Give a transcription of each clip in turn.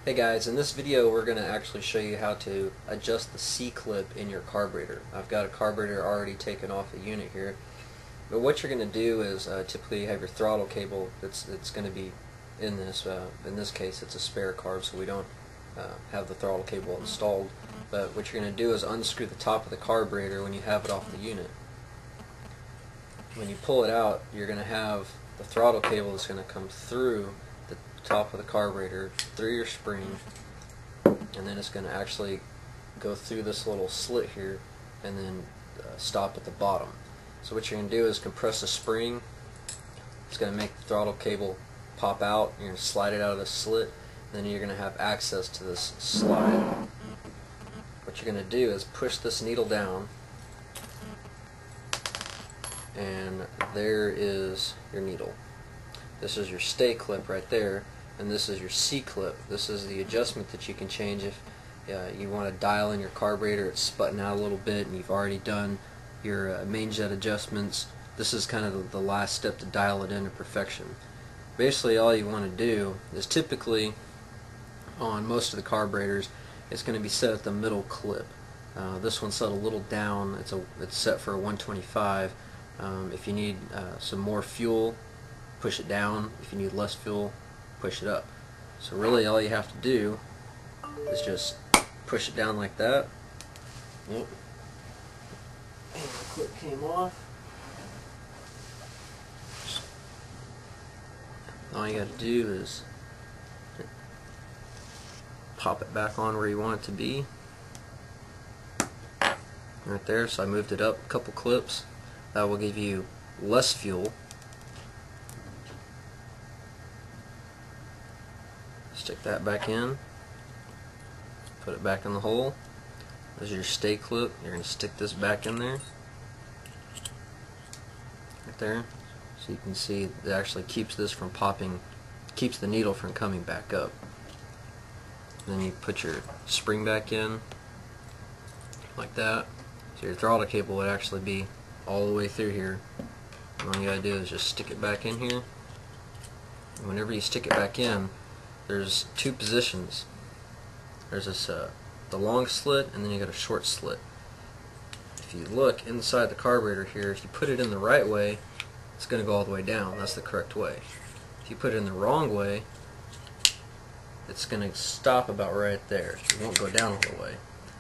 Hey guys, in this video we're going to actually show you how to adjust the C-clip in your carburetor. I've got a carburetor already taken off the unit here, but what you're going to do is typically you have your throttle cable that's going to be in this. In this case it's a spare carb, so we don't have the throttle cable installed, but what you're going to do is unscrew the top of the carburetor when you have it off the unit. When you pull it out, you're going to have the throttle cable that's going to come through the top of the carburetor, through your spring, and then it's going to actually go through this little slit here and then stop at the bottom. So what you're going to do is compress the spring. It's going to make the throttle cable pop out. You're going to slide it out of the slit, and then you're going to have access to this slide. What you're going to do is push this needle down, and there is your needle. This is your stay clip right there, and this is your C clip. This is the adjustment that you can change if you want to dial in your carburetor. It's sputting out a little bit and you've already done your main jet adjustments. This is kind of the last step to dial it into perfection. Basically all you want to do is, typically on most of the carburetors, it's going to be set at the middle clip. This one's set a little down. It's set for a 125. If you need some more fuel, push it down. If you need less fuel, push it up. So really all you have to do is just push it down like that. Yep. And the clip came off. All you got to do is pop it back on where you want it to be. Right there. So I moved it up a couple clips. That will give you less fuel. Stick that back in, put it back in the hole. This is your stay clip. You're going to stick this back in there, right there, so you can see it actually keeps this from popping, keeps the needle from coming back up. And then you put your spring back in like that, so your throttle cable would actually be all the way through here. And all you gotta do is just stick it back in here, and whenever you stick it back in, there's two positions. There's this the long slit, and then you got a short slit. If you look inside the carburetor here, if you put it in the right way, it's going to go all the way down. That's the correct way. If you put it in the wrong way, it's going to stop about right there. It won't go down all the way.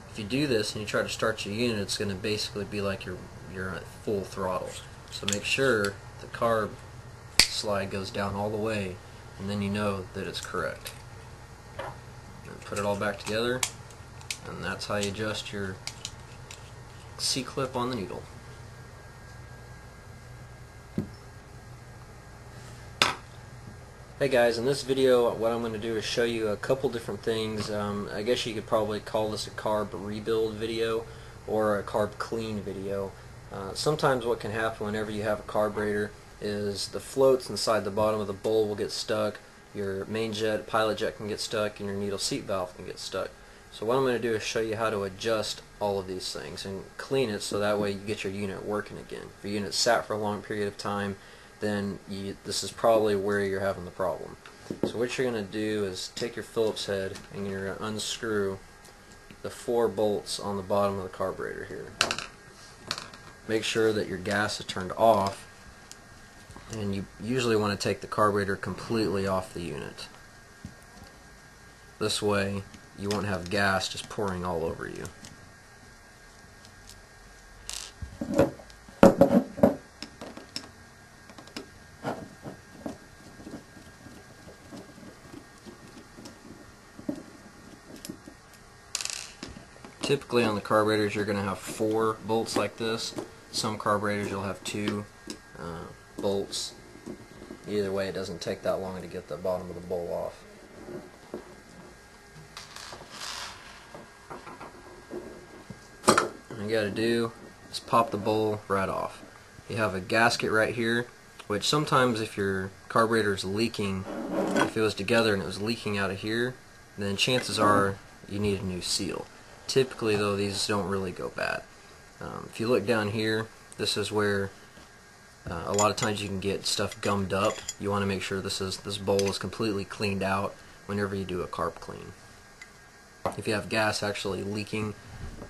If you do this and you try to start your unit, it's going to basically be like you're at full throttle. So make sure the carb slide goes down all the way, and then you know that it's correct. And put it all back together, and that's how you adjust your C-clip on the needle. Hey guys, in this video what I'm going to do is show you a couple different things. I guess you could probably call this a carb rebuild video or a carb clean video. Sometimes what can happen whenever you have a carburetor is the floats inside the bottom of the bowl will get stuck, your main jet, pilot jet can get stuck, and your needle seat valve can get stuck. So what I'm going to do is show you how to adjust all of these things and clean it so that way you get your unit working again. If your unit's sat for a long period of time, then this is probably where you're having the problem. So what you're going to do is take your Phillips head and you're going to unscrew the 4 bolts on the bottom of the carburetor here. Make sure that your gas is turned off, and you usually want to take the carburetor completely off the unit. This way you won't have gas just pouring all over you. Typically on the carburetors you're going to have 4 bolts like this. Some carburetors you'll have 2 bolts. Either way, it doesn't take that long to get the bottom of the bowl off. All you got to do is pop the bowl right off. You have a gasket right here, which sometimes if your carburetor is leaking, if it was together and it was leaking out of here, then chances are you need a new seal. Typically though, these don't really go bad. If you look down here, this is where a lot of times you can get stuff gummed up. You want to make sure this bowl is completely cleaned out whenever you do a carb clean. If you have gas actually leaking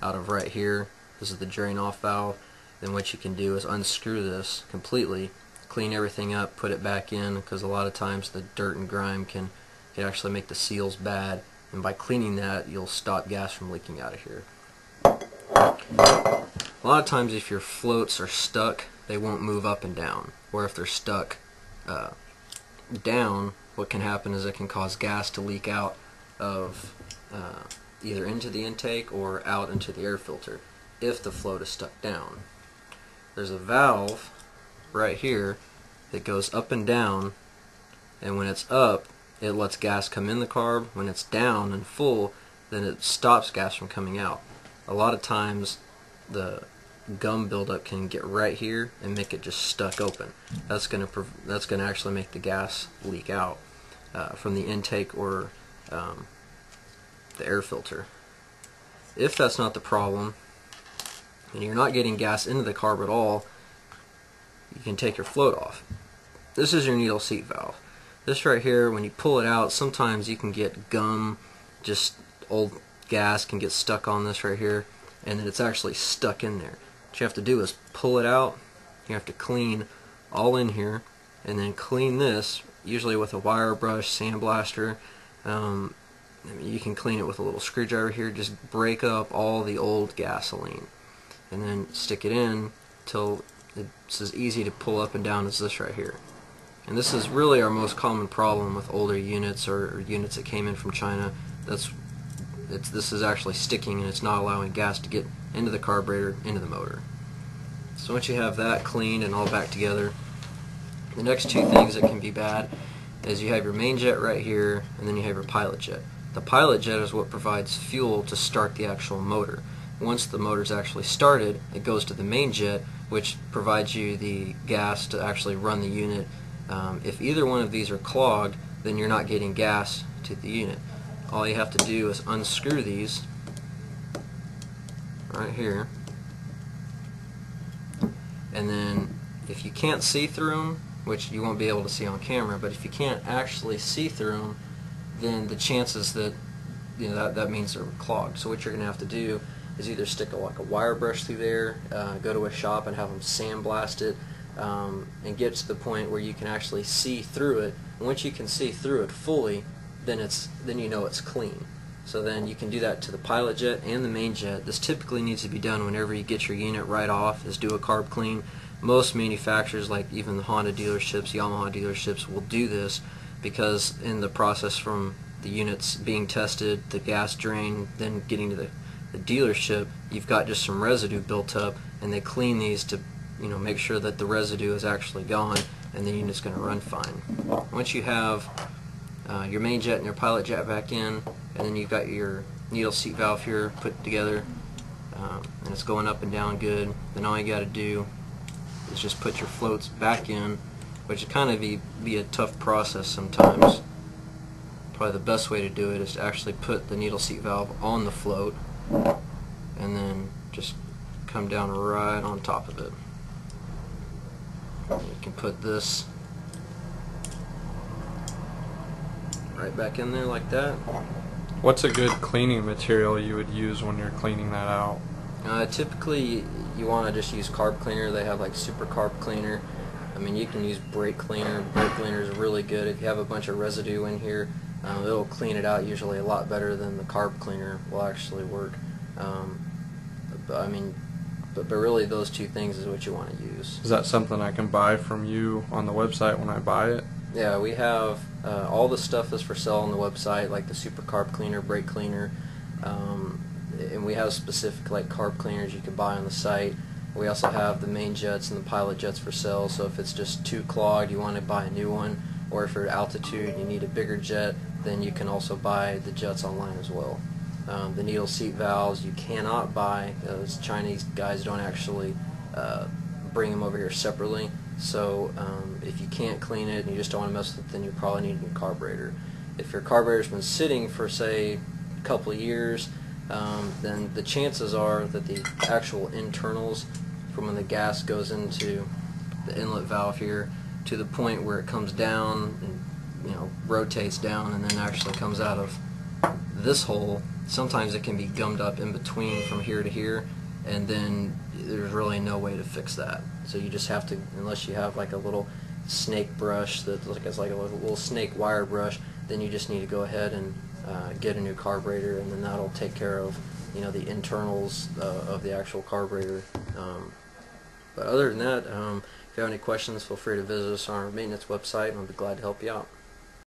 out of right here, this is the drain off valve, then what you can do is unscrew this completely, clean everything up, put it back in, because a lot of times the dirt and grime can actually make the seals bad, and by cleaning that you'll stop gas from leaking out of here. A lot of times if your floats are stuck, they won't move up and down, or if they're stuck down, what can happen is it can cause gas to leak out of either into the intake or out into the air filter if the float is stuck down. There's a valve right here that goes up and down, and when it's up it lets gas come in the carb. When it's down and full, then it stops gas from coming out. A lot of times the gum buildup can get right here and make it just stuck open. That's going to actually make the gas leak out from the intake or the air filter. If that's not the problem and you're not getting gas into the carb at all, you can take your float off. This is your needle seat valve. This right here, when you pull it out, sometimes you can get gum, just old gas can get stuck on this right here, and then it's actually stuck in there. What you have to do is pull it out. You have to clean all in here, and then clean this, usually with a wire brush, sandblaster. You can clean it with a little screwdriver here. Just break up all the old gasoline, and then stick it in till it's as easy to pull up and down as this right here. And this is really our most common problem with older units or units that came in from China. This is actually sticking, and it's not allowing gas to get into the carburetor, into the motor. So once you have that cleaned and all back together, the next two things that can be bad is you have your main jet right here, and then you have your pilot jet. The pilot jet is what provides fuel to start the actual motor. Once the motor's actually started, it goes to the main jet, which provides you the gas to actually run the unit. If either one of these are clogged, then you're not getting gas to the unit. All you have to do is unscrew these right here, and then if you can't see through them, which you won't be able to see on camera, but if you can't actually see through them, then the chances that that means they're clogged. So what you're going to have to do is either stick like a wire brush through there, go to a shop and have them sandblast it, and get to the point where you can actually see through it. And once you can see through it fully, then you know it's clean. So then you can do that to the pilot jet and the main jet. This typically needs to be done whenever you get your unit right off, is do a carb clean. Most manufacturers, like even the Honda dealerships, Yamaha dealerships, will do this because in the process from the units being tested, the gas drain, then getting to the dealership, you've got just some residue built up, and they clean these to make sure that the residue is actually gone, and the unit's going to run fine. Once you have your main jet and your pilot jet back in, and then you've got your needle seat valve here put together, and it's going up and down good, then all you got to do is just put your floats back in, which would kind of be a tough process sometimes. Probably the best way to do it is to actually put the needle seat valve on the float and then just come down right on top of it. You can put this right back in there like that. What's a good cleaning material you would use when you're cleaning that out? Typically you want to just use carb cleaner. They have like super carb cleaner. I mean, you can use brake cleaner. Brake cleaner is really good. If you have a bunch of residue in here, it'll clean it out usually a lot better than the carb cleaner will actually work. But really those two things is what you want to use. Is that something I can buy from you on the website when I buy it? Yeah, we have all the stuff is for sale on the website, like the super carb cleaner, brake cleaner, and we have specific like carb cleaners you can buy on the site. We also have the main jets and the pilot jets for sale, so if it's just too clogged you want to buy a new one, or if you're at altitude and you need a bigger jet, then you can also buy the jets online as well. The needle seat valves you cannot buy. Those Chinese guys don't actually bring them over here separately. So if you can't clean it and you just don't want to mess with it, then you probably need a new carburetor. If your carburetor's been sitting for say a couple of years, then the chances are that the actual internals from when the gas goes into the inlet valve here to the point where it comes down and rotates down and then actually comes out of this hole. Sometimes it can be gummed up in between from here to here, and then there's really no way to fix that. So you just have to, unless you have like a little snake brush that looks like a little snake wire brush, then you just need to go ahead and get a new carburetor, and then that'll take care of the internals of the actual carburetor. But other than that, if you have any questions, feel free to visit us on our maintenance website, and I'll be glad to help you out.